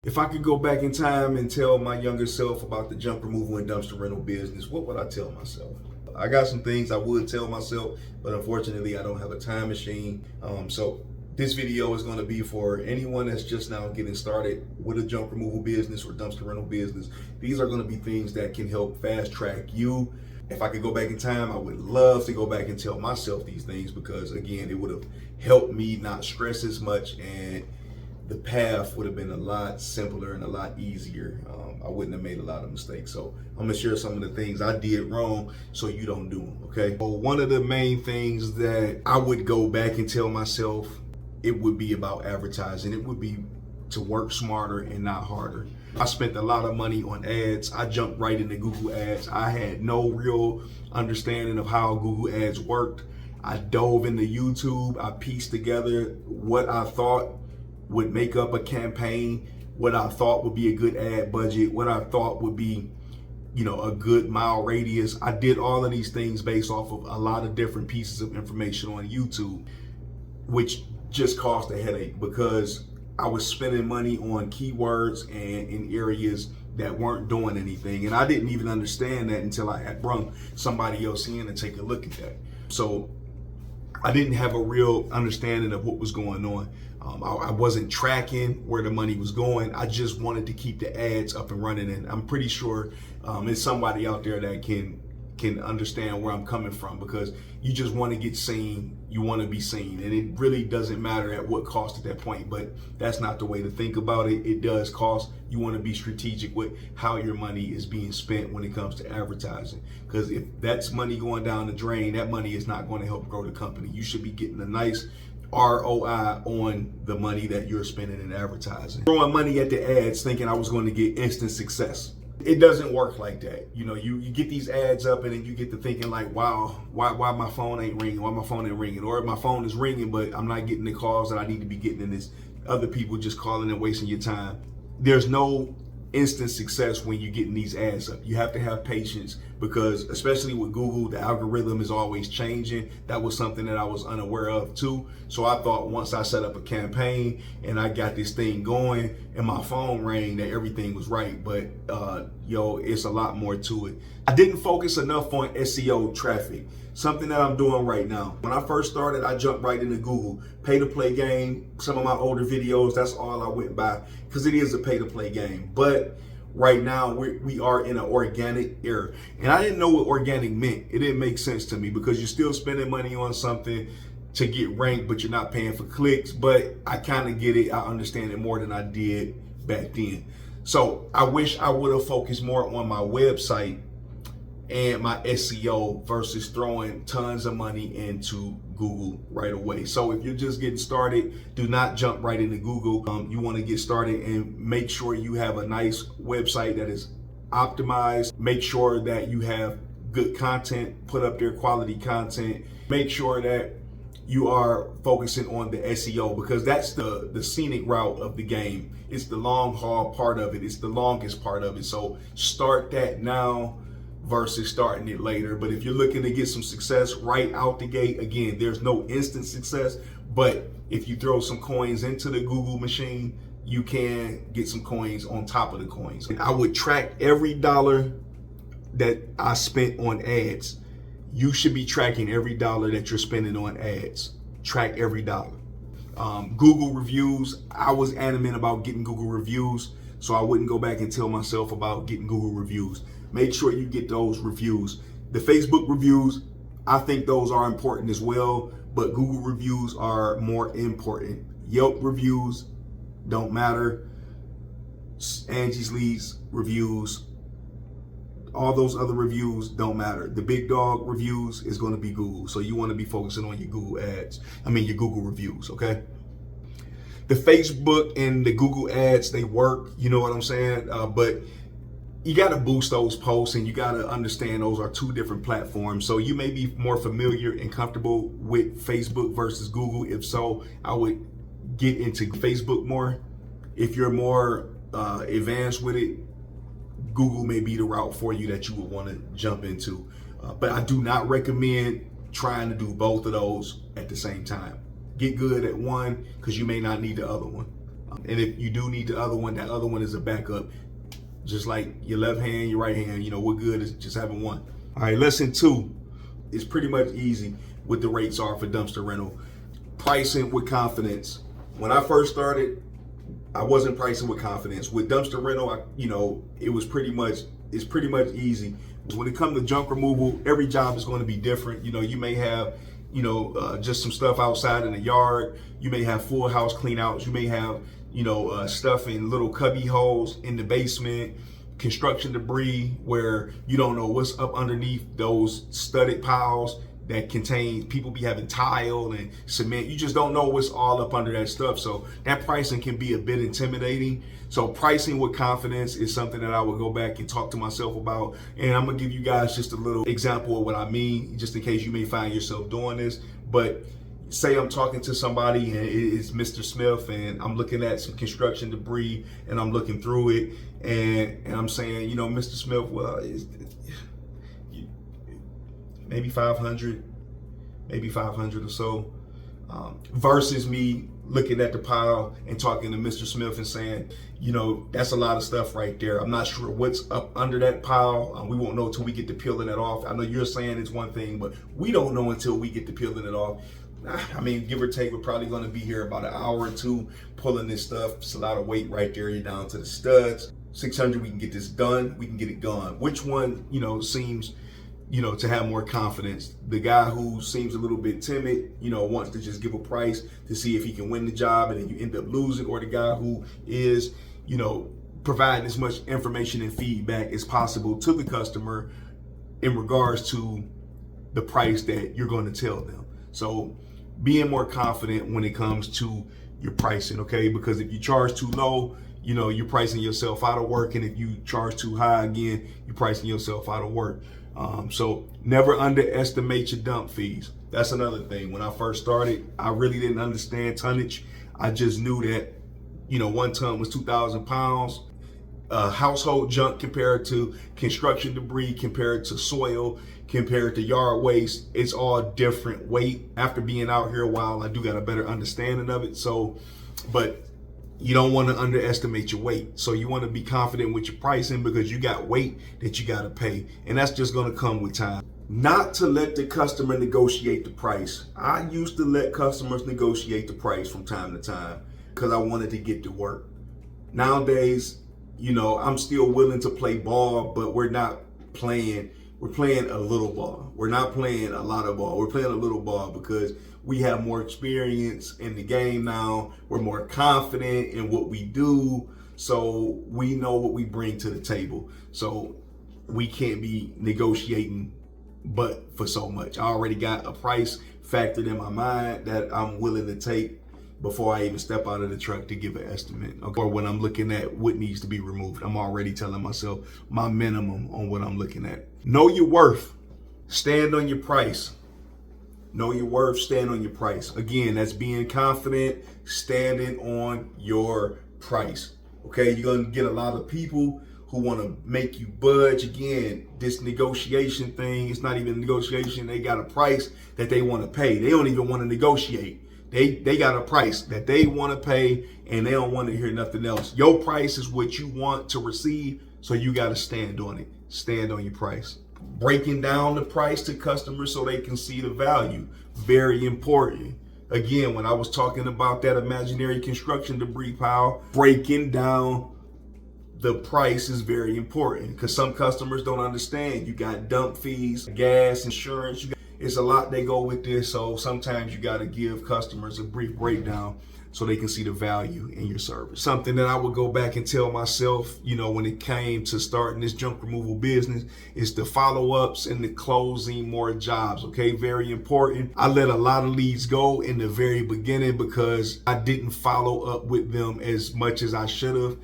If I could go back in time and tell my younger self about the junk removal and dumpster rental business, what would I tell myself? I got some things I would tell myself, but unfortunately I don't have a time machine. So this video is going to be for anyone that's just now getting started with a junk removal business or dumpster rental business. These are going to be things that can help fast track you. If I could go back in time, I would love to go back and tell myself these things because, again, it would have helped me not stress as much, and the path would have been a lot simpler and a lot easier. I wouldn't have made a lot of mistakes. So I'm gonna share some of the things I did wrong so you don't do them, okay? Well, one of the main things that I would go back and tell myself, it would be about advertising. It would be to work smarter and not harder. I spent a lot of money on ads. I jumped right into Google Ads. I had no real understanding of how Google Ads worked. I dove into YouTube. I pieced together what I thought would make up a campaign, what I thought would be a good ad budget, what I thought would be, a good mile radius. I did all of these things based off of a lot of different pieces of information on YouTube, which just caused a headache because I was spending money on keywords and in areas that weren't doing anything. And I didn't even understand that until I had brung somebody else in and take a look at that. So I didn't have a real understanding of what was going on. I wasn't tracking where the money was going. I just wanted to keep the ads up and running. And I'm pretty sure there's somebody out there that can understand where I'm coming from, because you just want to get seen, you want to be seen, and it really doesn't matter at what cost at that point. But that's not the way to think about it. It does cost. You want to be strategic with how your money is being spent when it comes to advertising, because if that's money going down the drain, that money is not going to help grow the company. You should be getting a nice ROI on the money that you're spending in advertising. Throwing money at the ads thinking I was going to get instant success. It doesn't work like that. You get these ads up and then you get to thinking like, wow, why my phone ain't ringing? Why my phone ain't ringing? Or my phone is ringing, but I'm not getting the calls that I need to be getting, in this other people just calling and wasting your time. There's no instant success when you're getting these ads up. You have to have patience, because especially with Google, the algorithm is always changing. That was something that I was unaware of too. So I thought once I set up a campaign and I got this thing going and my phone rang, that everything was right. But it's a lot more to it. I didn't focus enough on SEO traffic, something that I'm doing right now. When I first started, I jumped right into Google. Pay to play game, some of my older videos, that's all I went by, because it is a pay to play game. But right now we are in an organic era, and I didn't know what organic meant. It didn't make sense to me, because you're still spending money on something to get ranked, but you're not paying for clicks. But I kind of get it. I understand it more than I did back then. So I wish I would have focused more on my website and my SEO versus throwing tons of money into Google right away. So if you're just getting started, do not jump right into Google. You want to get started and make sure you have a nice website that is optimized. Make sure that you have good content, put up there quality content. Make sure that you are focusing on the SEO, because that's the scenic route of the game. It's the long haul part of it. It's the longest part of it. So start that now versus starting it later. But if you're looking to get some success right out the gate, again, there's no instant success, but if you throw some coins into the Google machine, you can get some coins on top of the coins. I would track every dollar that I spent on ads. You should be tracking every dollar that you're spending on ads. Track every dollar. Google reviews, I was adamant about getting Google reviews, so I wouldn't go back and tell myself about getting Google reviews. Make sure you get those reviews. The Facebook reviews, I think those are important as well, but Google reviews are more important. Yelp reviews don't matter. Angie's Leads reviews, all those other reviews don't matter. The big dog reviews is going to be Google. So you want to be focusing on your your Google reviews, okay? The Facebook and the Google ads, they work, you know what I'm saying? But you got to boost those posts, and you got to understand those are two different platforms. So you may be more familiar and comfortable with Facebook versus Google. If so, I would get into Facebook more. If you're more advanced with it, Google may be the route for you that you would want to jump into. But I do not recommend trying to do both of those at the same time. Get good at one, because you may not need the other one. And if you do need the other one, that other one is a backup. Just like your left hand, your right hand, we're good at just having one. All right, lesson 2 is pretty much easy what the rates are for dumpster rental. Pricing with confidence. When I first started, I wasn't pricing with confidence. With dumpster rental, it's pretty much easy. When it comes to junk removal, every job is going to be different. You may have, just some stuff outside in the yard. You may have full house clean outs. You may have, stuff in little cubby holes in the basement, construction debris where you don't know what's up underneath those studded piles that contain, people be having tile and cement. You just don't know what's all up under that stuff. So that pricing can be a bit intimidating. So pricing with confidence is something that I would go back and talk to myself about. And I'm gonna give you guys just a little example of what I mean, just in case you may find yourself doing this. But say I'm talking to somebody and it's Mr. Smith and I'm looking at some construction debris and I'm looking through it and I'm saying, Mr. Smith, well, maybe 500 or so, versus me looking at the pile and talking to Mr. Smith and saying, that's a lot of stuff right there. I'm not sure what's up under that pile. We won't know until we get to peeling it off. I know you're saying it's one thing, but we don't know until we get to peeling it off. I mean, give or take, we're probably going to be here about an hour or two pulling this stuff. It's a lot of weight right there. You're down to the studs. 600, we can get this done. We can get it gone. Which one, seems, to have more confidence? The guy who seems a little bit timid, wants to just give a price to see if he can win the job and then you end up losing, or the guy who is, providing as much information and feedback as possible to the customer in regards to the price that you're going to tell them. So being more confident when it comes to your pricing, okay? Because if you charge too low, you're pricing yourself out of work. And if you charge too high, again, you're pricing yourself out of work. So never underestimate your dump fees. That's another thing. When I first started, I really didn't understand tonnage. I just knew that, 1 ton was 2,000 pounds. Household junk compared to construction debris, compared to soil, compared to yard waste, it's all different weight. After being out here a while, I do got a better understanding of it. So, but you don't want to underestimate your weight. So you want to be confident with your pricing because you got weight that you got to pay. And that's just going to come with time. Not to let the customer negotiate the price. I used to let customers negotiate the price from time to time because I wanted to get to work. Nowadays, I'm still willing to play ball, but we're playing a little ball. We're not playing a lot of ball. We're playing a little ball because we have more experience in the game now. We're more confident in what we do. So we know what we bring to the table. So we can't be negotiating but for so much. I already got a price factored in my mind that I'm willing to take before I even step out of the truck to give an estimate. Okay? Or when I'm looking at what needs to be removed, I'm already telling myself my minimum on what I'm looking at. Know your worth. Stand on your price. Know your worth, stand on your price. Again, that's being confident, standing on your price. Okay, you're gonna get a lot of people who want to make you budge. Again, this negotiation thing, it's not even a negotiation. They got a price that they want to pay. They don't even want to negotiate. They got a price that they want to pay and they don't want to hear nothing else. Your price is what you want to receive, so you got to stand on it. Stand on your price. Breaking down the price to customers so they can see the value. Very important. Again, when I was talking about that imaginary construction debris pile, breaking down the price is very important because some customers don't understand. You got dump fees, gas, insurance. It's a lot they go with this. So sometimes you got to give customers a brief breakdown so they can see the value in your service. Something that I would go back and tell myself, when it came to starting this junk removal business, is the follow-ups and the closing more jobs, okay? Very important. I let a lot of leads go in the very beginning because I didn't follow up with them as much as I should have.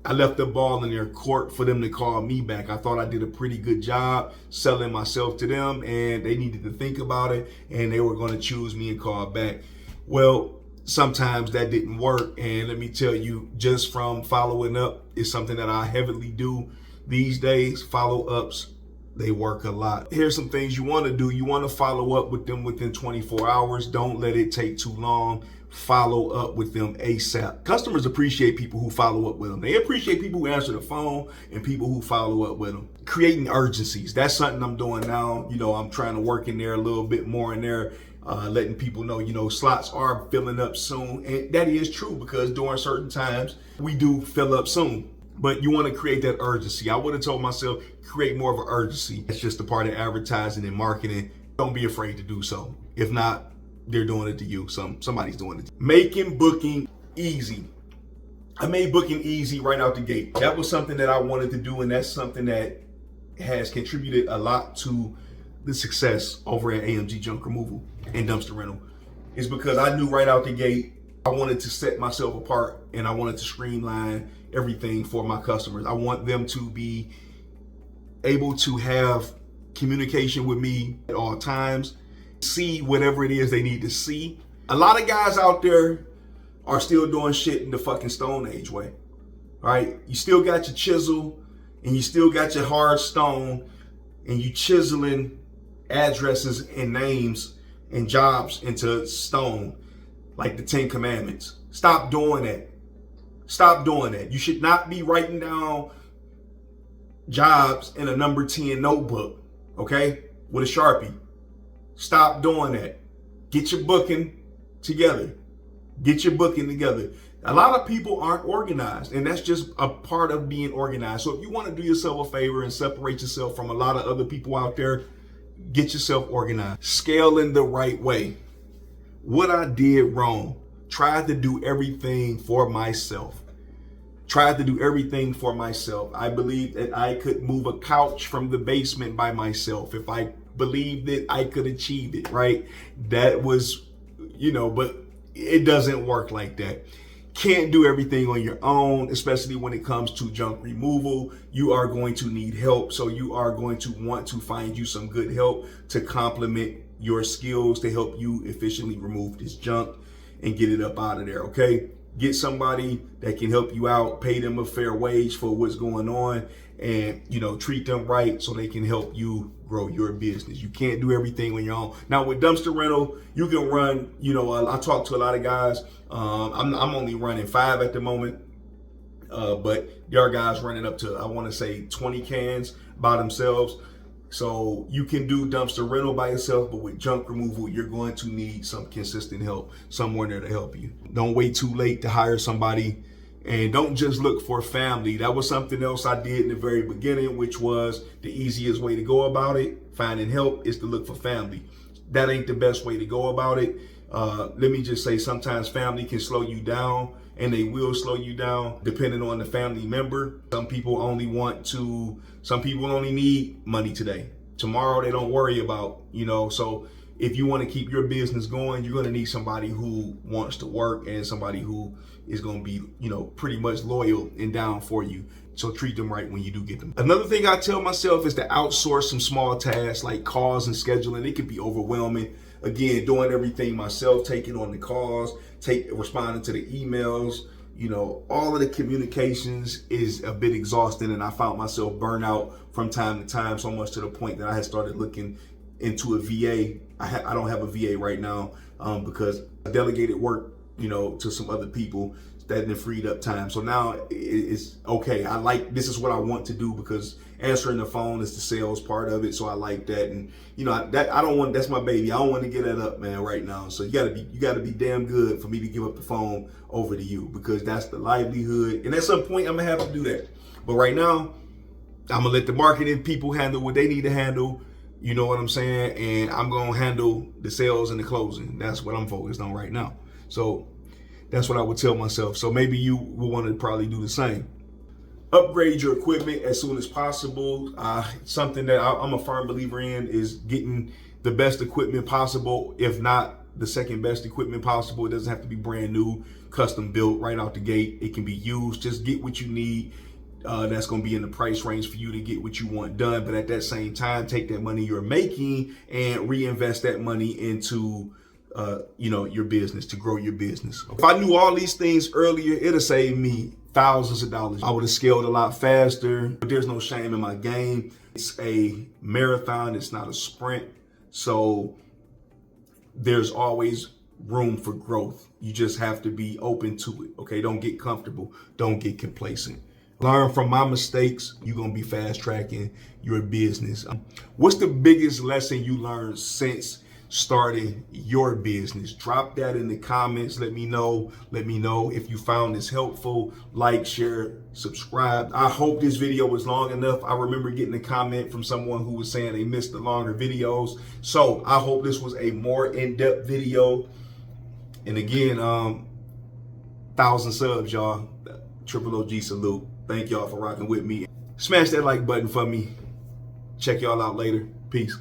I left the ball in their court for them to call me back. I thought I did a pretty good job selling myself to them, and they needed to think about it, and they were going to choose me and call back. Well, sometimes that didn't work, and let me tell you, just from following up is something that I heavily do these days. Follow-ups, they work a lot. Here's some things you want to do. You want to follow up with them within 24 hours. Don't let it take too long. follow up with them ASAP. Customers appreciate people who follow up with them. They appreciate people who answer the phone and people who follow up with them. Creating urgencies. That's something I'm doing now. I'm trying to work in there a little bit more in there, letting people know, slots are filling up soon. And that is true because during certain times, we do fill up soon. But you want to create that urgency. I would have told myself, create more of an urgency. It's just a part of advertising and marketing. Don't be afraid to do so. If not, they're doing it to you. Somebody's doing it. Making booking easy. I made booking easy right out the gate. That was something that I wanted to do, and that's something that has contributed a lot to the success over at AMG Junk Removal and Dumpster Rental. Is because I knew right out the gate I wanted to set myself apart, and I wanted to streamline everything for my customers. I want them to be able to have communication with me at all times, see whatever it is they need to see. A lot of guys out there are still doing shit in the fucking Stone Age way, right? You still got your chisel and you still got your hard stone and you chiseling addresses and names and jobs into stone like the 10 Commandments. Stop doing that. Stop doing that. You should not be writing down jobs in a number 10 notebook, okay, with a Sharpie. Stop doing that. Get your booking together. Get your booking together. A lot of people aren't organized, and that's just a part of being organized. So if you want to do yourself a favor and separate yourself from a lot of other people out there, get yourself organized. Scale in the right way. What I did wrong, tried to do everything for myself. I believed that I could move a couch from the basement by myself. If I believed that I could achieve it, right? That was, but it doesn't work like that. Can't do everything on your own, especially when it comes to junk removal. You are going to need help. So you are going to want to find you some good help to complement your skills to help you efficiently remove this junk and get it up out of there, okay? Get somebody that can help you out, pay them a fair wage for what's going on, and treat them right so they can help you grow your business. You can't do everything on your own. Now with dumpster rental, you can run, I talk to a lot of guys. I'm only running 5 at the moment. But there are guys running up to, I want to say 20 cans by themselves. So you can do dumpster rental by yourself, but with junk removal, you're going to need some consistent help, someone there to help you. Don't wait too late to hire somebody, and don't just look for family. That was something else I did in the very beginning, which was the easiest way to go about it. Finding help is to look for family. That ain't the best way to go about it. Let me just say, sometimes family can slow you down, and they will slow you down depending on the family member. Some people only need money today. Tomorrow they don't worry about, so if you want to keep your business going, you're going to need somebody who wants to work and somebody who is going to be, pretty much loyal and down for you. So treat them right when you do get them. Another thing I tell myself is to outsource some small tasks like calls and scheduling. It can be overwhelming. Again, doing everything myself, taking on the calls, responding to the emails, all of the communications is a bit exhausting, and I found myself burnt out from time to time, so much to the point that I had started looking into a VA. I don't have a VA right now because I delegated work, to some other people that then freed up time. So now it's okay. This is what I want to do because answering the phone is the sales part of it. So I like that. And that's my baby. I don't want to get that up, man, right now. So you gotta be damn good for me to give up the phone over to you, because that's the livelihood. And at some point I'm gonna have to do that. But right now, I'm gonna let the marketing people handle what they need to handle. You know what I'm saying? And I'm gonna handle the sales and the closing. That's what I'm focused on right now. So that's what I would tell myself. So maybe you will want to probably do the same. Upgrade your equipment as soon as possible. Something that I'm a firm believer in is getting the best equipment possible, if not the second best equipment possible. It doesn't have to be brand new, custom built right out the gate. It can be used. Just get what you need. That's going to be in the price range for you to get what you want done. But at that same time, take that money you're making and reinvest that money into your business, to grow your business. If I knew all these things earlier, it'll save me thousands of dollars. I would have scaled a lot faster, but there's no shame in my game. It's a marathon, it's not a sprint. So there's always room for growth. You just have to be open to it. Okay, don't get comfortable. Don't get complacent. Learn from my mistakes. You're gonna be fast tracking your business. What's the biggest lesson you learned since starting your business? Drop that in the comments. Let me know. Let me know if you found this helpful. Like, share, subscribe. I hope this video was long enough. I remember getting a comment from someone who was saying they missed the longer videos. So I hope this was a more in-depth video. And again, 1,000 subs, y'all. Triple OG salute. Thank y'all for rocking with me. Smash that like button for me. Check y'all out later. Peace.